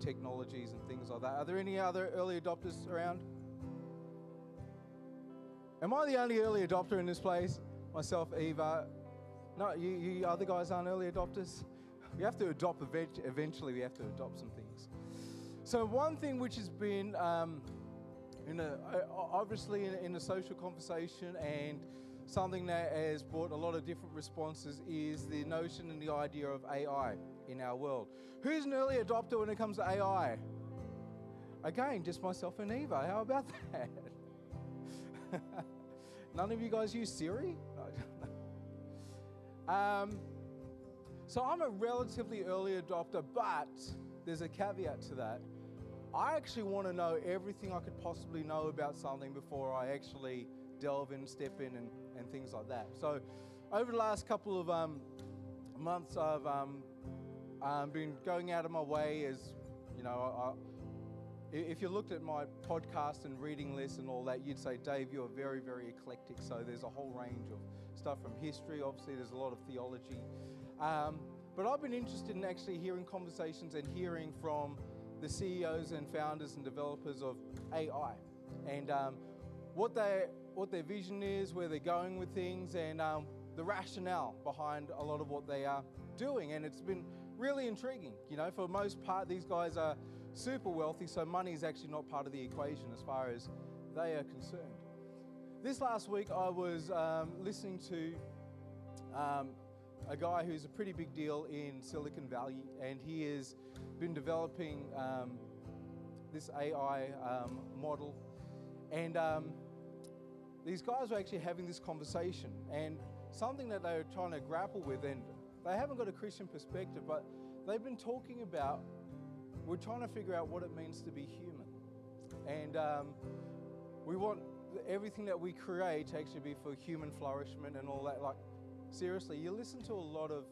technologies and things like that. Are there any other early adopters around? Am I the only early adopter in this place? Myself, Eva. No, you other guys aren't early adopters? We have to adopt eventually. We have to adopt some things. So one thing which has been obviously in a social conversation and something that has brought a lot of different responses is the notion and the idea of AI in our world. Who's an early adopter when it comes to AI? Again, just myself and Eva. How about that? None of you guys use Siri? No. So I'm a relatively early adopter, but there's a caveat to that. I actually want to know everything I could possibly know about something before I actually delve in, step in, and things like that. So over the last couple of months, I've been going out of my way as, you know, if you looked at my podcast and reading list and all that, you'd say, Dave, you're very, very eclectic. So there's a whole range of stuff from history. Obviously, there's a lot of theology. But I've been interested in actually hearing conversations and hearing from the CEOs and founders and developers of AI and what their vision is, where they're going with things, and the rationale behind a lot of what they are doing. And it's been really intriguing. You know, for the most part, these guys are super wealthy, so money is actually not part of the equation as far as they are concerned. This last week, I was listening to a guy who's a pretty big deal in Silicon Valley, and he has been developing this AI model. And these guys are actually having this conversation, and something that they were trying to grapple with, and they haven't got a Christian perspective, but they've been talking about, we're trying to figure out what it means to be human. And we want everything that we create to actually be for human flourishment and all that. Like, seriously, you listen to a lot of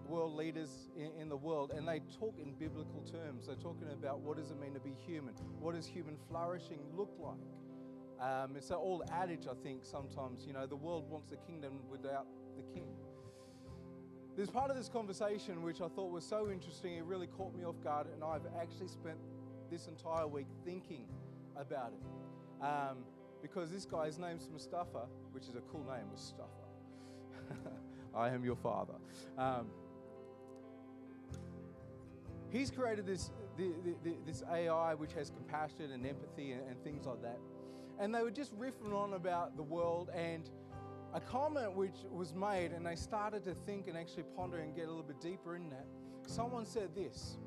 world leaders in the world, and they talk in biblical terms. They're talking about what does it mean to be human? What does human flourishing look like? It's an old adage, I think, sometimes, you know, the world wants the kingdom without the king. There's part of this conversation which I thought was so interesting, it really caught me off guard, and I've actually spent this entire week thinking about it. Because this guy's name's Mustafa, which is a cool name, Mustafa. I am your father. He's created this AI which has compassion and empathy and things like that. And they were just riffing on about the world, and a comment which was made, and they started to think and actually ponder and get a little bit deeper in that. Someone said this: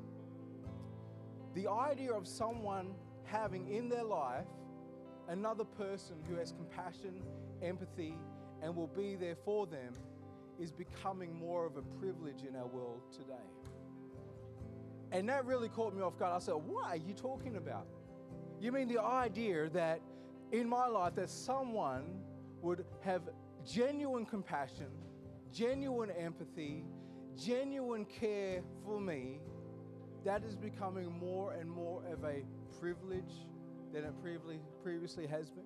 the idea of someone having in their life another person who has compassion, empathy, and will be there for them is becoming more of a privilege in our world today. And that really caught me off guard. I said, what are you talking about? You mean the idea that in my life that someone would have genuine compassion, genuine empathy, genuine care for me, that is becoming more and more of a privilege than it previously has been?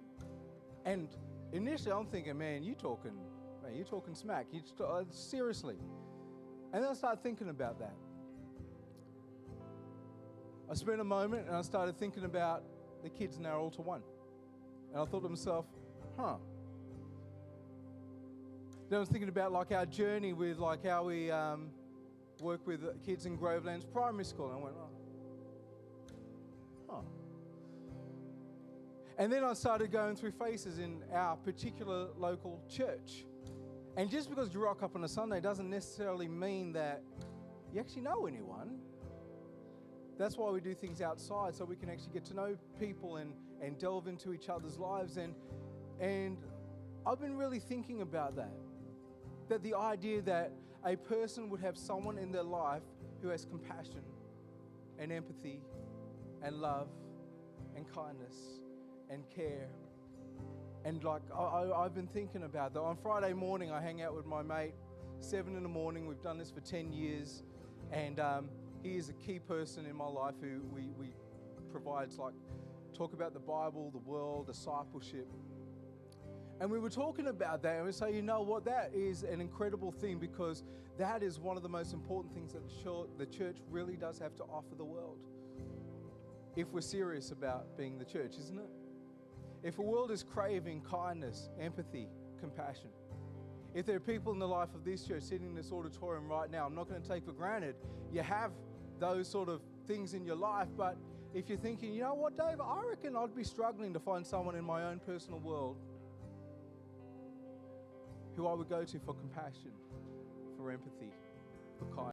And initially I'm thinking, man, you're talking smack. Seriously. And then I started thinking about that. I spent a moment and I started thinking about the kids in our Altar One. And I thought to myself, Then I was thinking about like our journey with like how we work with kids in Grovelands Primary School. And I went, And then I started going through faces in our particular local church. And just because you rock up on a Sunday doesn't necessarily mean that you actually know anyone. That's why we do things outside, so we can actually get to know people and delve into each other's lives. And I've been really thinking about that the idea that a person would have someone in their life who has compassion and empathy and love and kindness and care. And like, I've been thinking about that. On Friday morning, I hang out with my mate, 7 in the morning. We've done this for 10 years. And he is a key person in my life who we provides, like, talk about the Bible, the world, discipleship. And we were talking about that, and we say, you know what, that is an incredible thing, because that is one of the most important things that the church really does have to offer the world. If we're serious about being the church, isn't it? If the world is craving kindness, empathy, compassion, if there are people in the life of this church sitting in this auditorium right now, I'm not going to take for granted you have those sort of things in your life, but if you're thinking, you know what, Dave, I reckon I'd be struggling to find someone in my own personal world who I would go to for compassion, for empathy, for kindness.